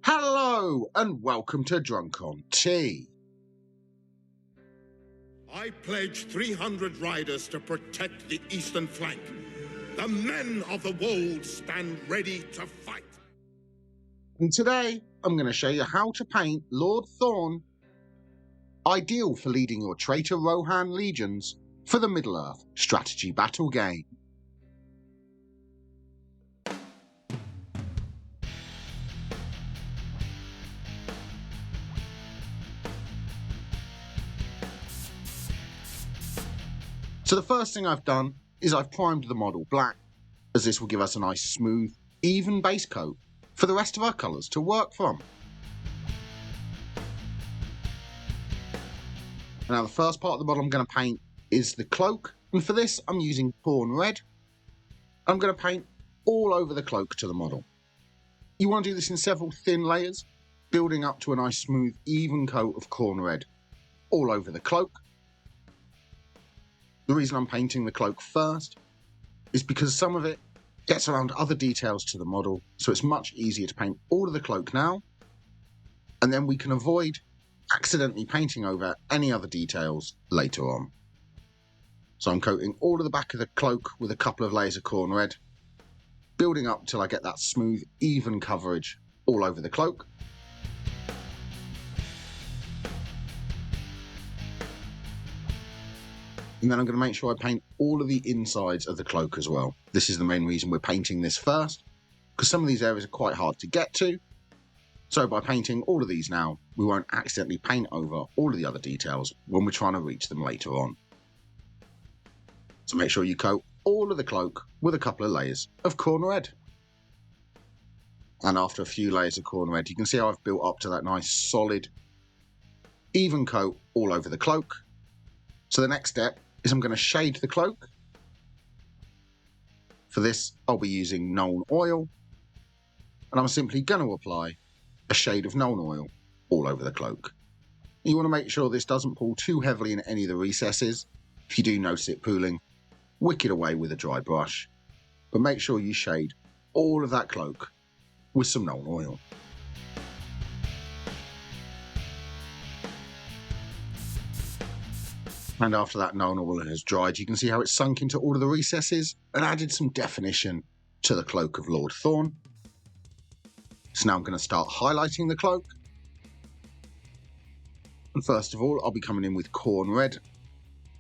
Hello and welcome to Drunk on Tea. I pledge 300 riders to protect the eastern flank. The men of the wold stand ready to fight. And today I'm going to show you how to paint Lord Thorne, ideal for leading your Traitor Rohan legions for the Middle-earth strategy battle game. So the first thing I've done is I've primed the model black, as this will give us a nice smooth, even base coat for the rest of our colours to work from. Now the first part of the model I'm going to paint is the cloak, and for this I'm using Corn Red. I'm going to paint all over the cloak to the model. You want to do this in several thin layers, building up to a nice smooth, even coat of Corn Red all over the cloak. The reason I'm painting the cloak first is because some of it gets around other details to the model, so it's much easier to paint all of the cloak now, and then we can avoid accidentally painting over any other details later on. So I'm coating all of the back of the cloak with a couple of layers of Corn Red, building up till I get that smooth, even coverage all over the cloak. And then I'm going to make sure I paint all of the insides of the cloak as well. This is the main reason we're painting this first, because some of these areas are quite hard to get to. So by painting all of these now, we won't accidentally paint over all of the other details when we're trying to reach them later on. So make sure you coat all of the cloak with a couple of layers of Corn Red. And after a few layers of Corn Red, you can see how I've built up to that nice solid, even coat all over the cloak. So the next step is I'm going to shade the cloak. For this, I'll be using Nuln Oil, and I'm simply going to apply a shade of Nuln Oil all over the cloak. You want to make sure this doesn't pull too heavily in any of the recesses. If you do notice it pooling, wick it away with a dry brush, but make sure you shade all of that cloak with some Nuln Oil. And after that Nuln Oil has dried, you can see how it's sunk into all of the recesses and added some definition to the cloak of Lord Thorne. So now I'm going to start highlighting the cloak. And first of all, I'll be coming in with Corn Red,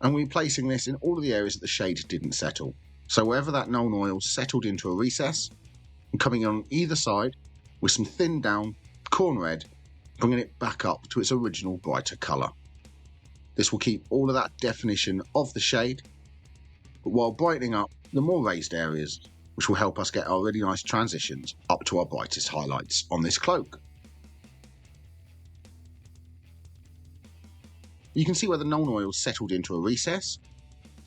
and we'll be placing this in all of the areas that the shade didn't settle. So wherever that Nuln Oil settled into a recess, I'm coming on either side with some thinned down Corn Red, bringing it back up to its original brighter colour. This will keep all of that definition of the shade, but while brightening up the more raised areas, which will help us get our really nice transitions up to our brightest highlights on this cloak. You can see where the Nuln Oil settled into a recess,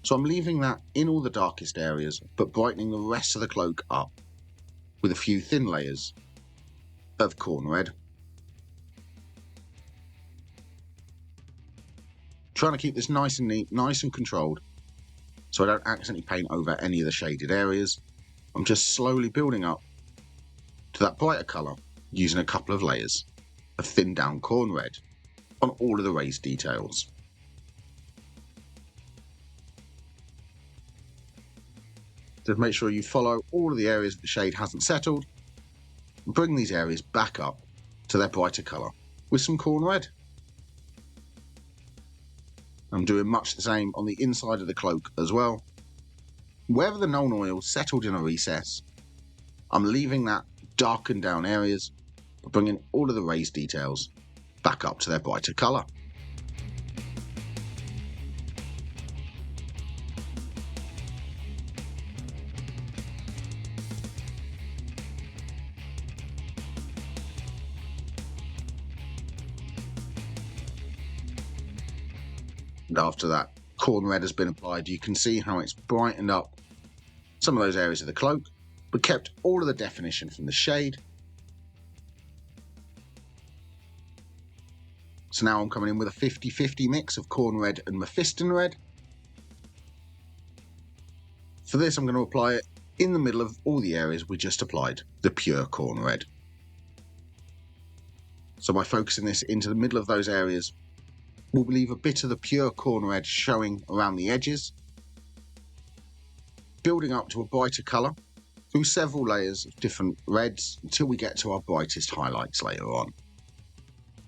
so I'm leaving that in all the darkest areas, but brightening the rest of the cloak up with a few thin layers of Corn Red. Trying to keep this nice and neat, nice and controlled, so I don't accidentally paint over any of the shaded areas. I'm just slowly building up to that brighter colour using a couple of layers of thinned down Corn Red on all of the raised details. Just make sure you follow all of the areas that the shade hasn't settled and bring these areas back up to their brighter colour with some Corn Red. I'm doing much the same on the inside of the cloak as well. Wherever the Nuln Oil settled in a recess, I'm leaving that darkened down areas, but bringing all of the raised details back up to their brighter colour. And after that Corn Red has been applied, you can see how it's brightened up some of those areas of the cloak, but kept all of the definition from the shade. So now I'm coming in with a 50-50 mix of Corn Red and Mephiston Red. For this, I'm going to apply it in the middle of all the areas we just applied the pure Corn Red. So by focusing this into the middle of those areas, we'll leave a bit of the pure corn red showing around the edges, building up to a brighter colour through several layers of different reds until we get to our brightest highlights later on.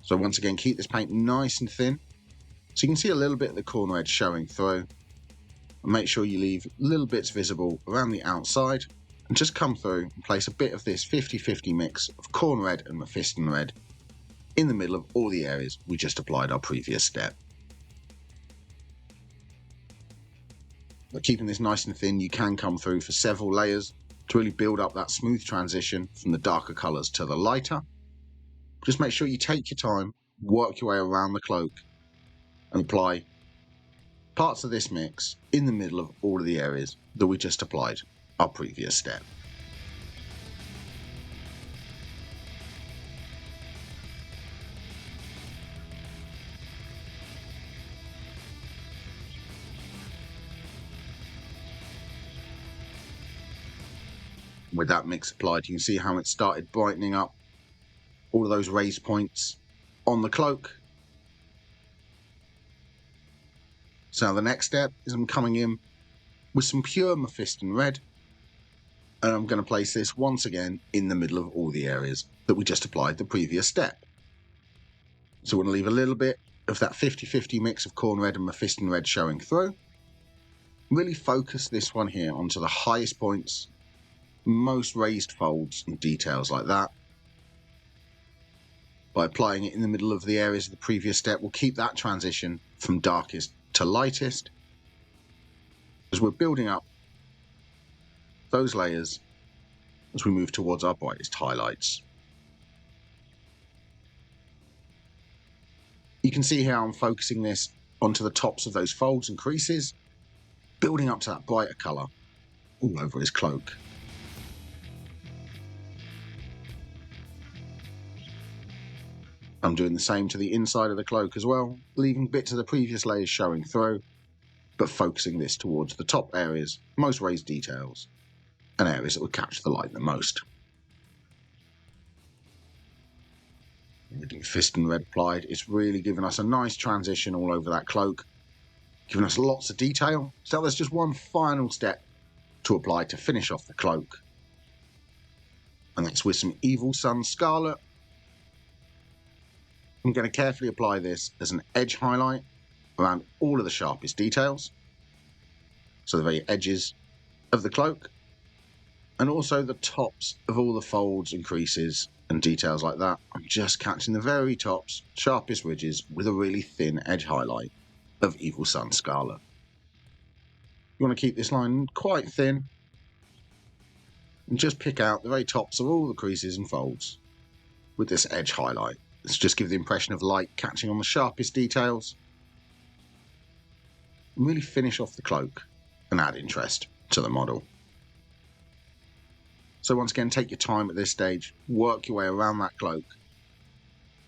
So once again, keep this paint nice and thin so you can see a little bit of the corn red showing through, and make sure you leave little bits visible around the outside, and just come through and place a bit of this 50-50 mix of corn red and Mephiston red in the middle of all the areas we just applied our previous step. But keeping this nice and thin, you can come through for several layers to really build up that smooth transition from the darker colours to the lighter. Just make sure you take your time, work your way around the cloak, and apply parts of this mix in the middle of all of the areas that we just applied our previous step. With that mix applied, you can see how it started brightening up all of those raised points on the cloak. So now the next step is I'm coming in with some pure Mephiston red, and I'm going to place this once again in the middle of all the areas that we just applied the previous step. So we're going to leave a little bit of that 50-50 mix of corn red and Mephiston red showing through. Really focus this one here onto the highest points, most raised folds and details like that. By applying it in the middle of the areas of the previous step, we'll keep that transition from darkest to lightest as we're building up those layers as we move towards our brightest highlights. You can see how I'm focusing this onto the tops of those folds and creases, building up to that brighter colour all over his cloak. I'm doing the same to the inside of the cloak as well, leaving bits of the previous layers showing through, but focusing this towards the top areas, most raised details, and areas that would catch the light the most. With Mephiston red applied, it's really given us a nice transition all over that cloak, giving us lots of detail. So there's just one final step to apply to finish off the cloak, and that's with some Evil Sun Scarlet. I'm going to carefully apply this as an edge highlight around all of the sharpest details, so the very edges of the cloak, and also the tops of all the folds and creases and details like that. I'm just catching the very tops, sharpest ridges with a really thin edge highlight of Evil Sun Scarlet. You want to keep this line quite thin and just pick out the very tops of all the creases and folds with this edge highlight. Let's just give the impression of light catching on the sharpest details and really finish off the cloak and add interest to the model. So once again, take your time at this stage, work your way around that cloak,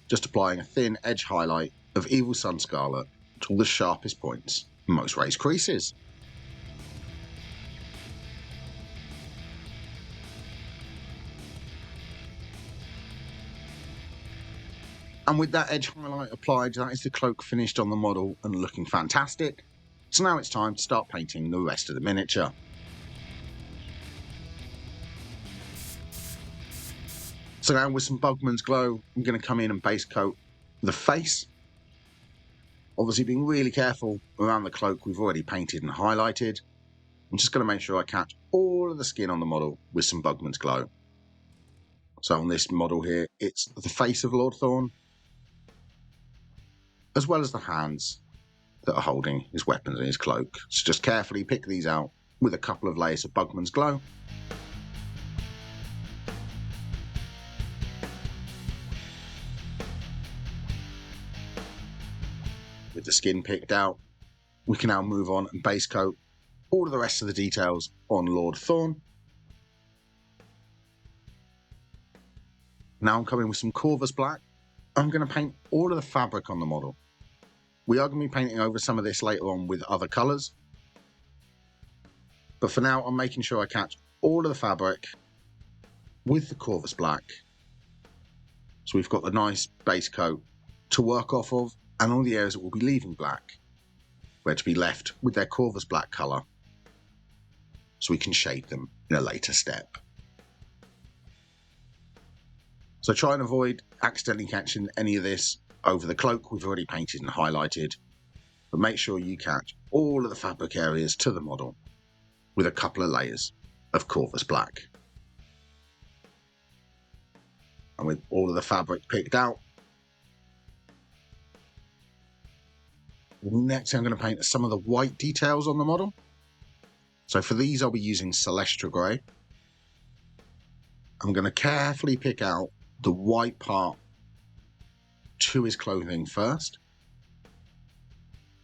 just applying a thin edge highlight of Evil Sun Scarlet to all the sharpest points and most raised creases. And with that edge highlight applied, that is the cloak finished on the model and looking fantastic. So now it's time to start painting the rest of the miniature. So now with some Bugman's Glow, I'm going to come in and base coat the face. Obviously being really careful around the cloak we've already painted and highlighted. I'm just going to make sure I catch all of the skin on the model with some Bugman's Glow. So on this model here, it's the face of Lord Thorne, as well as the hands that are holding his weapons and his cloak. So just carefully pick these out with a couple of layers of Bugman's Glow. With the skin picked out, we can now move on and base coat all of the rest of the details on Lord Thorne. Now I'm coming with some Corvus Black. I'm going to paint all of the fabric on the model. We are going to be painting over some of this later on with other colours, but for now I'm making sure I catch all of the fabric with the Corvus Black So we've got the nice base coat to work off of, and all the areas that we'll be leaving black were to be left with their Corvus black colour, so we can shade them in a later step. So try and avoid accidentally catching any of this over the cloak we've already painted and highlighted, but make sure you catch all of the fabric areas to the model with a couple of layers of Corvus black. And with all of the fabric picked out, next I'm going to paint some of the white details on the model. So for these I'll be using Celestra Grey. I'm going to carefully pick out the white part to his clothing first,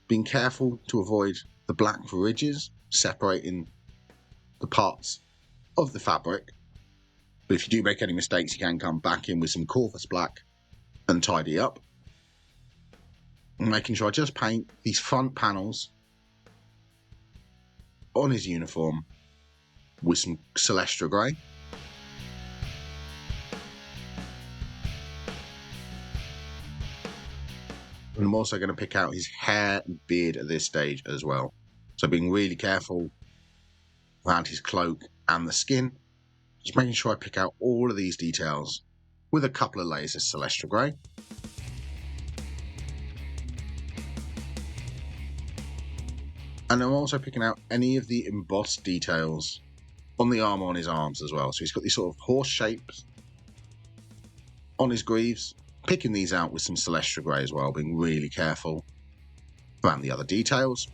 being careful to avoid the black ridges separating the parts of the fabric. But if you do make any mistakes, you can come back in with some Corvus black and tidy up. And making sure I just paint these front panels on his uniform with some Celestra Grey. And I'm also going to pick out his hair and beard at this stage as well. So being really careful around his cloak and the skin. Just making sure I pick out all of these details with a couple of layers of Celestra Grey. And I'm also picking out any of the embossed details on the armour on his arms as well. So he's got these sort of horse shapes on his greaves. Picking these out with some Celestra Grey as well, being really careful around the other details.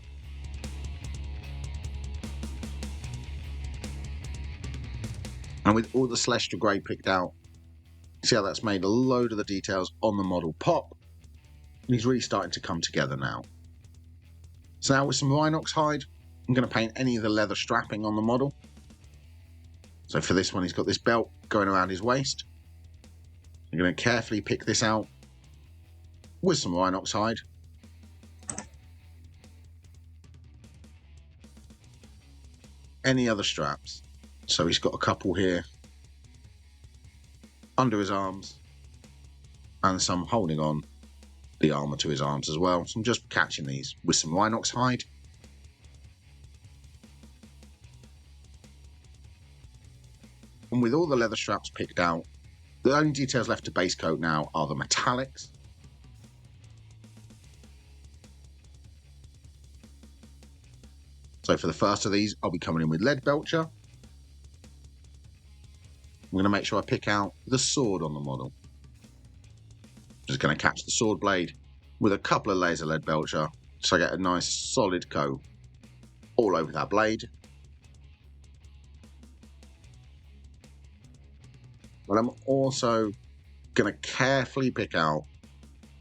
And with all the Celestra Grey picked out, see how that's made a load of the details on the model pop. And he's really starting to come together now. So now with some Rhinox hide, I'm going to paint any of the leather strapping on the model. So for this one, he's got this belt going around his waist. I'm going to carefully pick this out with some Rhinox hide. Any other straps. So he's got a couple here under his arms and some holding on the armour to his arms as well. So I'm just catching these with some Rhinox hide. And with all the leather straps picked out, the only details left to base coat now are the metallics. So for the first of these, I'll be coming in with lead belcher. I'm going to make sure I pick out the sword on the model. Just going to catch the sword blade with a couple of layers of lead belcher so I get a nice solid coat all over that blade. But I'm also going to carefully pick out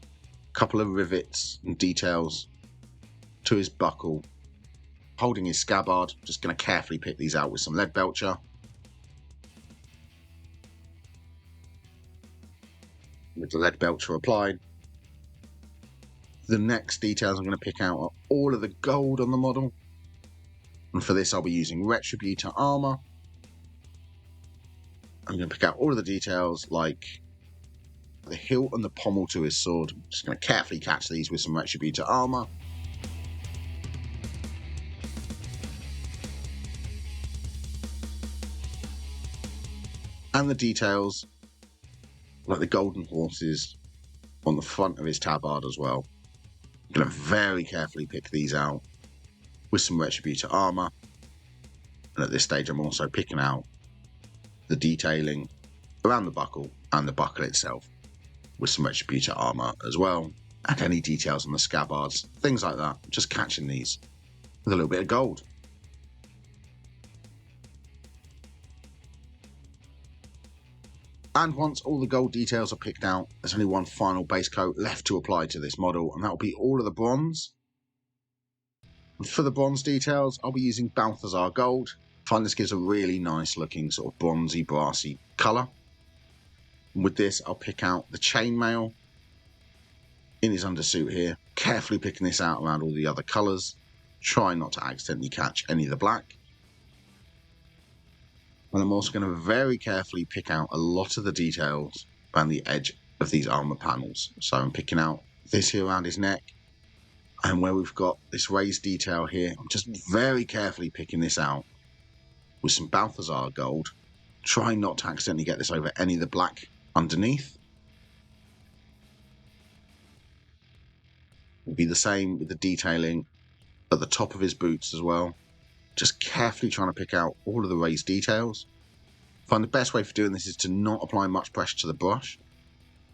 a couple of rivets and details to his buckle, holding his scabbard. Just going to carefully pick these out with some lead belcher. With the lead belcher applied. The next details I'm going to pick out are all of the gold on the model. And for this I'll be using Retributor armour. I'm going to pick out all of the details like the hilt and the pommel to his sword. I'm just going to carefully catch these with some Retributor armour. And the details like the golden horses on the front of his tabard as well. I'm going to very carefully pick these out with some Retributor armour. And at this stage I'm also picking out the detailing around the buckle and the buckle itself with some Retributor armour as well. And any details on the scabbards, things like that. Just catching these with a little bit of gold. And once all the gold details are picked out, there's only one final base coat left to apply to this model, and that will be all of the bronze. And for the bronze details, I'll be using Balthazar Gold. I find this gives a really nice looking sort of bronzy, brassy colour. And with this, I'll pick out the chainmail in his undersuit here, carefully picking this out around all the other colours, trying not to accidentally catch any of the black. And I'm also going to very carefully pick out a lot of the details around the edge of of these armour panels. So I'm picking out this here around his neck, and where we've got this raised detail here, I'm just very carefully picking this out with some Balthazar gold, trying not to accidentally get this over any of the black underneath. Will be the same with the detailing at the top of his boots as well. Just carefully trying to pick out all of the raised details. I find the best way for doing this is to not apply much pressure to the brush.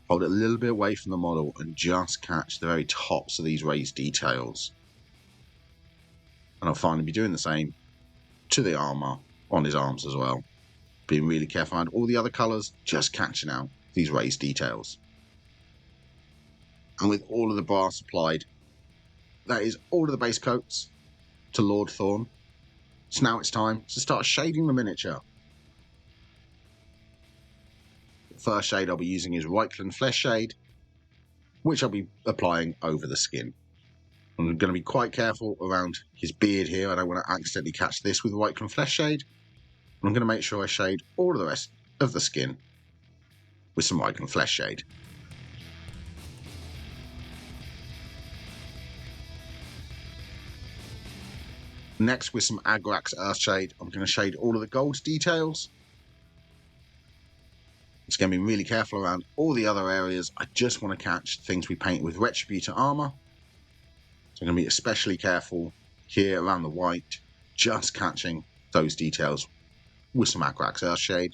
Hold it a little bit away from the model and just catch the very tops of these raised details. And I'll finally be doing the same to the armour on his arms as well. Being really careful around all the other colours, just catching out these raised details. And with all of the brass applied, that is all of the base coats to Lord Thorne. So now it's time to start shading the miniature. The first shade I'll be using is Reichland Flesh Shade, which I'll be applying over the skin. I'm going to be quite careful around his beard here. I don't want to accidentally catch this with Reichland Flesh Shade. I'm going to make sure I shade all of the rest of the skin with some Reichland Flesh Shade. Next, with some Agrax Earthshade, I'm going to shade all of the gold details. It's going to be really careful around all the other areas. I just want to catch things we paint with Retributor armour. So I'm going to be especially careful here around the white, just catching those details with some Agrax Earthshade.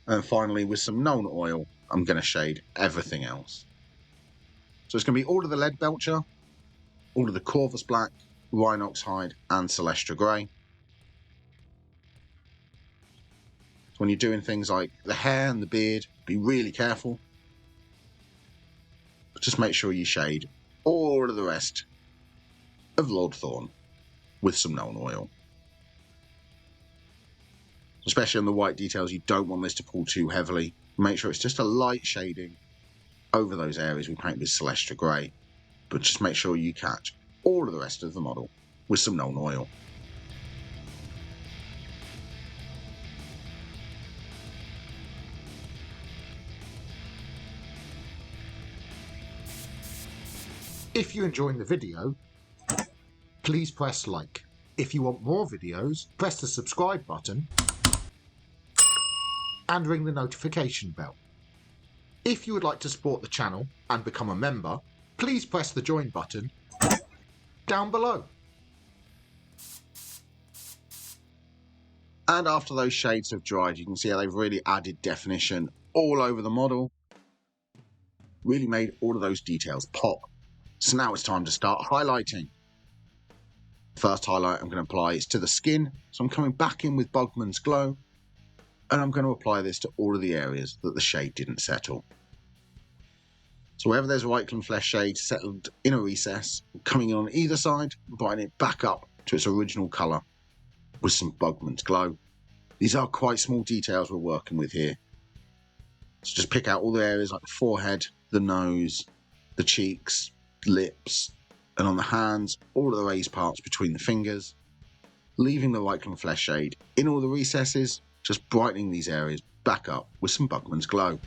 And finally, with some known oil, I'm going to shade everything else. So it's going to be all of the Lead Belcher, all of the Corvus Black, Rhinox Hide, and Celestra Grey. So when you're doing things like the hair and the beard, be really careful. But just make sure you shade all of the rest of Lord Thorne with some known oil. Especially on the white details, you don't want this to pull too heavily. Make sure it's just a light shading over those areas we paint with Celestra Grey. But just make sure you catch all of the rest of the model with some known oil. If you're enjoying the video, please press like. If you want more videos, press the subscribe button and ring the notification bell. If you would like to support the channel and become a member, please press the join button down below. And after those shades have dried, you can see how they've really added definition all over the model. Really made all of those details pop. So now it's time to start highlighting. First highlight I'm going to apply is to the skin. So I'm coming back in with Bugman's Glow, and I'm going to apply this to all of the areas that the shade didn't settle. So wherever there's Reichland Flesh Shade settled in a recess, coming on either side, brightening it back up to its original colour with some Bugman's Glow. These are quite small details we're working with here. So just pick out all the areas like the forehead, the nose, the cheeks, lips, and on the hands, all of the raised parts between the fingers, leaving the Reichland Flesh Shade in all the recesses, just brightening these areas back up with some Bugman's Glow.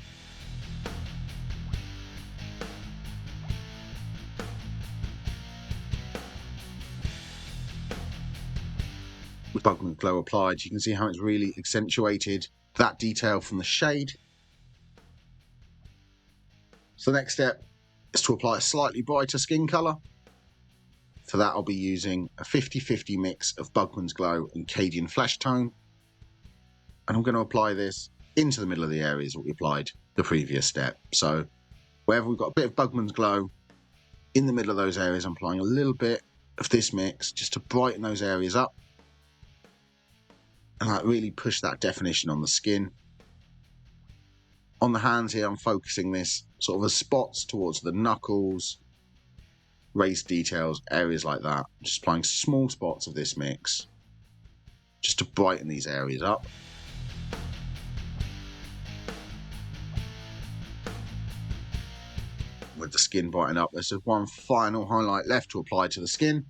With Bugman's Glow applied, you can see how it's really accentuated that detail from the shade. So the next step is to apply a slightly brighter skin colour. For that I'll be using a 50-50 mix of Bugman's Glow and Cadian Flesh Tone. And I'm going to apply this into the middle of the areas that we applied the previous step. So wherever we've got a bit of Bugman's Glow, in the middle of those areas I'm applying a little bit of this mix just to brighten those areas up. And like really push that definition on the skin. On the hands here, I'm focusing this sort of as spots towards the knuckles, raised details, areas like that. Just applying small spots of this mix just to brighten these areas up. With the skin brightened up, there's just one final highlight left to apply to the skin.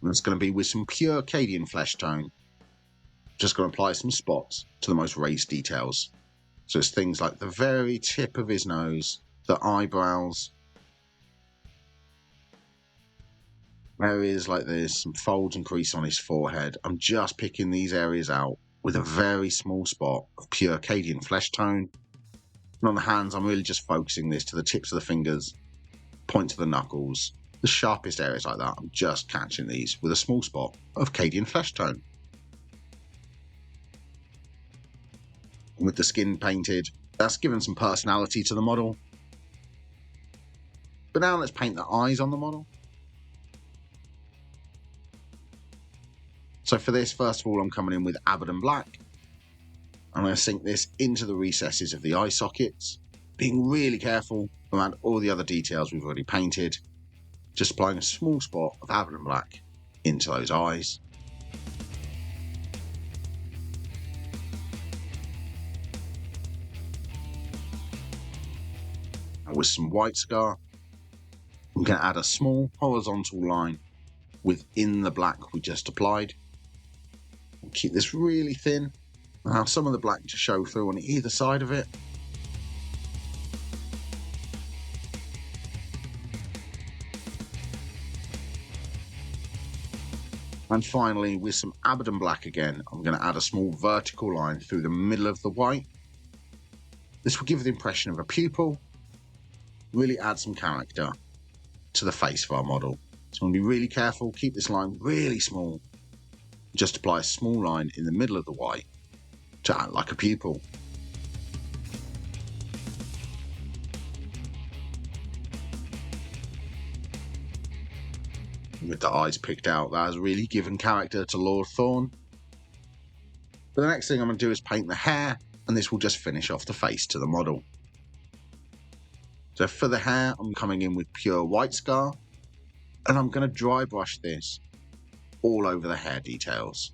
And it's going to be with some pure Cadian Flesh Tone. Just going to apply some spots to the most raised details. So it's things like the very tip of his nose, the eyebrows, areas like this, some folds and crease on his forehead. I'm just picking these areas out with a very small spot of pure Cadian flesh tone. And on the hands, I'm really just focusing this to the tips of the fingers, points of the knuckles, the sharpest areas like that. I'm just catching these with a small spot of Cadian flesh tone. And with the skin painted, that's given some personality to the model. But now let's paint the eyes on the model. So for this, first of all, I'm coming in with Abaddon Black. I'm going to sink this into the recesses of the eye sockets, being really careful around all the other details we've already painted, just applying a small spot of Abaddon Black into those eyes. And with some white scar, I'm going to add a small horizontal line within the black we just applied. We'll keep this really thin, allow some of the black to show through on either side of it. And finally, with some Abaddon Black again, I'm going to add a small vertical line through the middle of the white. This will give the impression of a pupil, really add some character to the face of our model. So I'm going to be really careful, keep this line really small, just apply a small line in the middle of the white to act like a pupil. With the eyes picked out, that has really given character to Lord Thorne. But the next thing I'm going to do is paint the hair, and this will just finish off the face to the model. So for the hair, I'm coming in with pure white scar, and I'm going to dry brush this all over the hair details.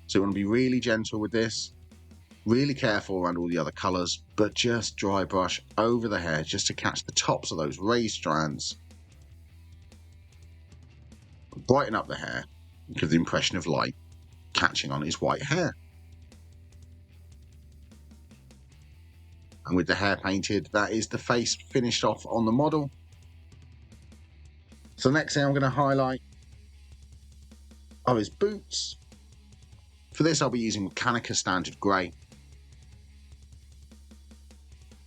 So you want to be really gentle with this, really careful around all the other colours, but just dry brush over the hair just to catch the tops of those raised strands. Brighten up the hair and give the impression of light catching on his white hair. And with the hair painted, that is the face finished off on the model. So the next thing I'm going to highlight are his boots. For this, I'll be using Metalmania Standard Grey.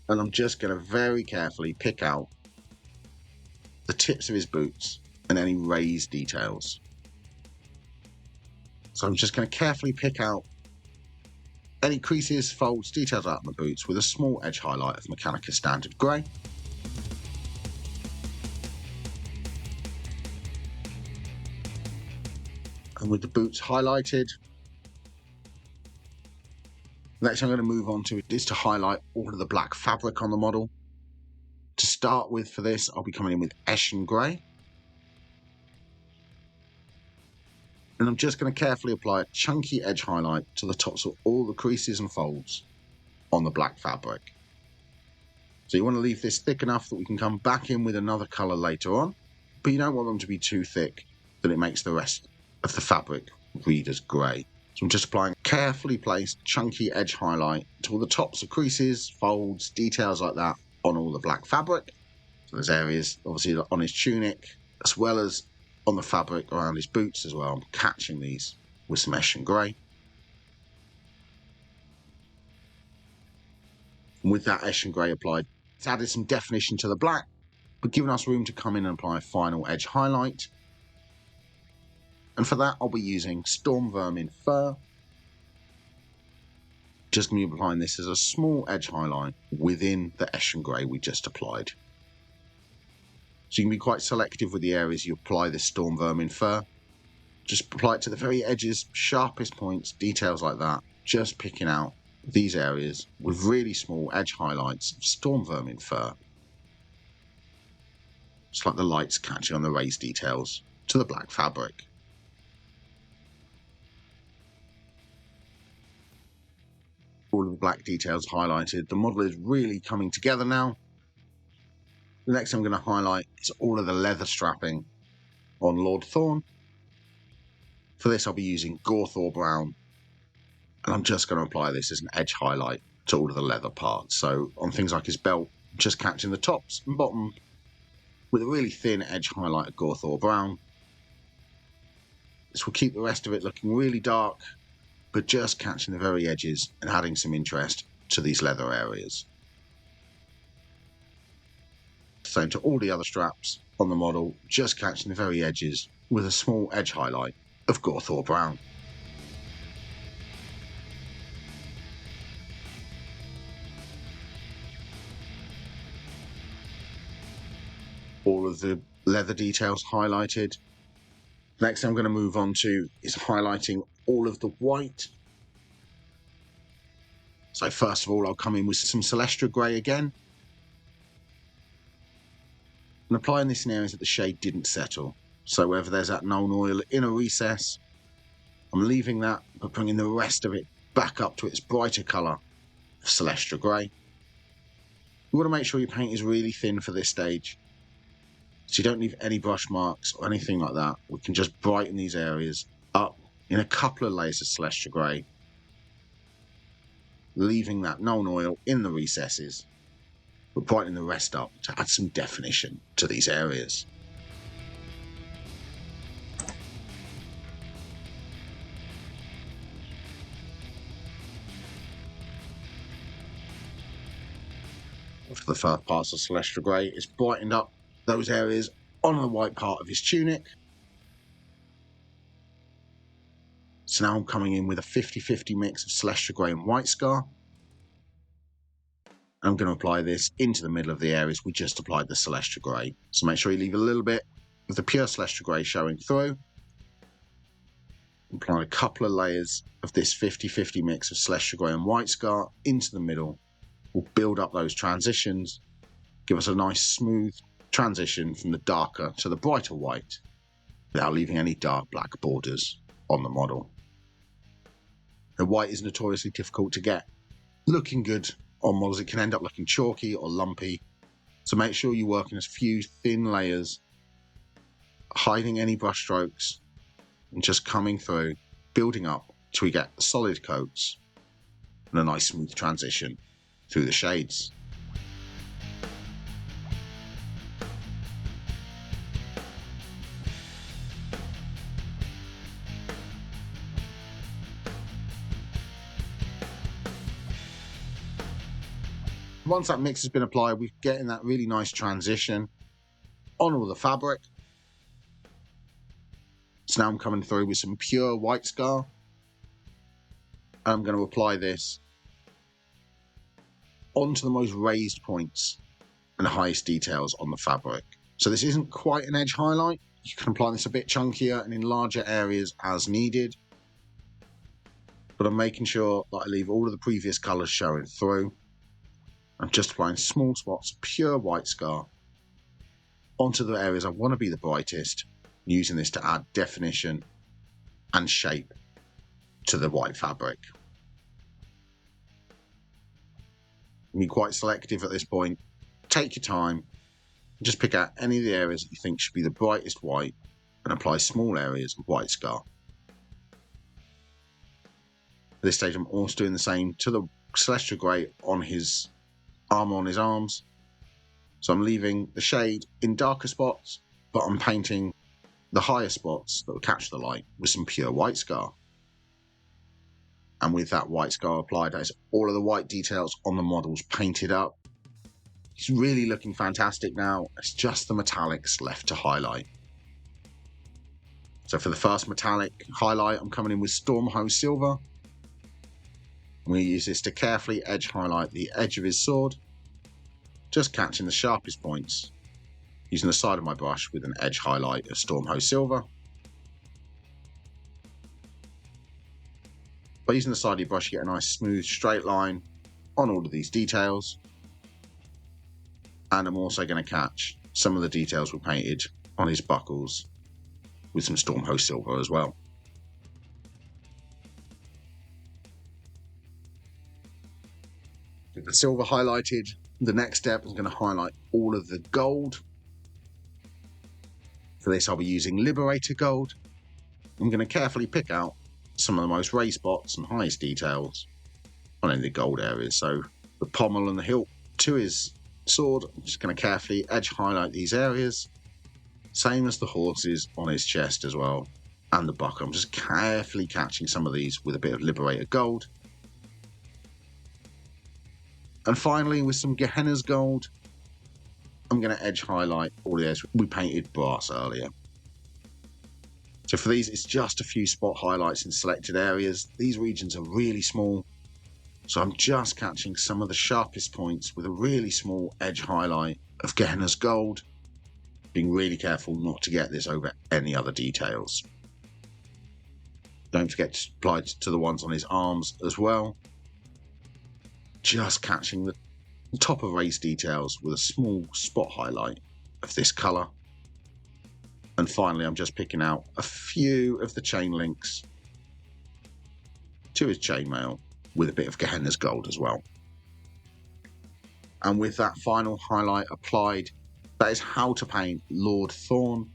And I'm just going to very carefully pick out the tips of his boots and any raised details. So I'm just going to carefully pick out any creases, folds, details out on the boots with a small edge highlight of Metalmania Standard Grey. And with the boots highlighted, next I'm going to move on to is to highlight all of the black fabric on the model. To start with for this, I'll be coming in with Eshin Grey. And I'm just going to carefully apply a chunky edge highlight to the tops of all the creases and folds on the black fabric. So you want to leave this thick enough that we can come back in with another colour later on, but you don't want them to be too thick that it makes the rest of the fabric read as grey. So I'm just applying a carefully placed chunky edge highlight to all the tops of creases, folds, details like that on all the black fabric. So there's areas obviously on his tunic as well as on the fabric around his boots as well. I'm catching these with some Eshin Grey. And with that Eshin Grey applied, it's added some definition to the black, but giving us room to come in and apply a final edge highlight. And for that, I'll be using Storm Vermin Fur. Just going to be applying this as a small edge highlight within the Eshin Grey we just applied. So you can be quite selective with the areas you apply this Storm Vermin Fur. Just apply it to the very edges, sharpest points, details like that. Just picking out these areas with really small edge highlights of Storm Vermin Fur. Just like the lights catching on the raised details to the black fabric. All of the black details highlighted. The model is really coming together now. The next I'm going to highlight is all of the leather strapping on Lord Thorne. For this, I'll be using Gorthor Brown, and I'm just going to apply this as an edge highlight to all of the leather parts. So on things like his belt, just catching the tops and bottom with a really thin edge highlight of Gorthor Brown. This will keep the rest of it looking really dark, but just catching the very edges and adding some interest to these leather areas. Same to all the other straps on the model, just catching the very edges with a small edge highlight of Gorthor Brown. All of the leather details highlighted. Next I'm going to move on to is highlighting all of the white. So first of all, I'll come in with some Celestra Grey again. And applying this in areas that the shade didn't settle. So whether there's that known oil in a recess, I'm leaving that, but bringing the rest of it back up to its brighter colour of Celestra Grey. You want to make sure your paint is really thin for this stage, so you don't leave any brush marks or anything like that. We can just brighten these areas up in a couple of layers of Celestra Grey, leaving that known oil in the recesses, but brightening the rest up to add some definition to these areas. For the first parts of Celestra Grey, it's brightened up those areas on the white part of his tunic. So now I'm coming in with a 50-50 mix of Celestra Grey and White Scar. And I'm going to apply this into the middle of the areas we just applied the Celestra Grey. So make sure you leave a little bit of the pure Celestra Grey showing through. Apply a couple of layers of this 50-50 mix of Celestra Grey and White Scar into the middle. We'll build up those transitions, give us a nice smooth transition from the darker to the brighter white without leaving any dark black borders on the model. The white is notoriously difficult to get looking good on models. It can end up looking chalky or lumpy, so make sure you work in a few thin layers, hiding any brush strokes and just coming through, building up till we get solid coats and a nice smooth transition through the shades. Once that mix has been applied, we're getting that really nice transition on all the fabric. So now I'm coming through with some pure White Scar. I'm going to apply this onto the most raised points and highest details on the fabric. So this isn't quite an edge highlight. You can apply this a bit chunkier and in larger areas as needed. But I'm making sure that I leave all of the previous colours showing through. I'm just applying small spots of pure White Scar onto the areas I want to be the brightest, using this to add definition and shape to the white fabric. Be quite selective at this point. Take your time, just pick out any of the areas that you think should be the brightest white and apply small areas of White Scar. At this stage I'm also doing the same to the Celestra Grey on his armour on his arms. So I'm leaving the shade in darker spots, but I'm painting the higher spots that will catch the light with some pure White Scar. And with that White Scar applied, that's all of the white details on the models painted up. It's really looking fantastic now. It's just the metallics left to highlight. So for the first metallic highlight, I'm coming in with Stormhose Silver. We use this to carefully edge highlight the edge of his sword, just catching the sharpest points, using the side of my brush with an edge highlight of Stormhose Silver. By using the side of your brush, you get a nice smooth straight line on all of these details. And I'm also going to catch some of the details we painted on his buckles with some Stormhose Silver as well. With the silver highlighted, the next step is going to highlight all of the gold. For this, I'll be using Liberator Gold. I'm going to carefully pick out some of the most raised spots and highest details on any of the gold areas. So the pommel and the hilt to his sword, I'm just going to carefully edge highlight these areas. Same as the horses on his chest as well, and the buckle. I'm just carefully catching some of these with a bit of Liberator gold. And finally, with some Gehenna's gold, I'm going to edge highlight all the areas we painted brass earlier. So for these, it's just a few spot highlights in selected areas. These regions are really small, so I'm just catching some of the sharpest points with a really small edge highlight of Gehenna's gold, being really careful not to get this over any other details. Don't forget to apply to the ones on his arms as well. Just catching the top of raised details with a small spot highlight of this colour. And finally, I'm just picking out a few of the chain links to his chainmail with a bit of Gehenna's gold as well. And with that final highlight applied, that is how to paint Lord Thorne,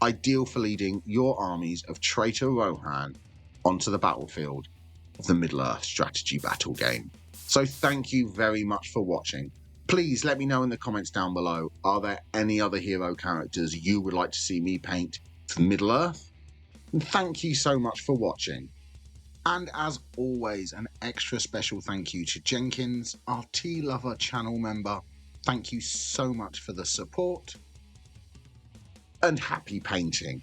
ideal for leading your armies of Traitor Rohan onto the battlefield of the Middle-earth strategy battle game. So thank you very much for watching. Please let me know in the comments down below, are there any other hero characters you would like to see me paint for Middle-earth? And thank you so much for watching. And as always, an extra special thank you to Jenkins, our Tea Lover channel member. Thank you so much for the support, and happy painting.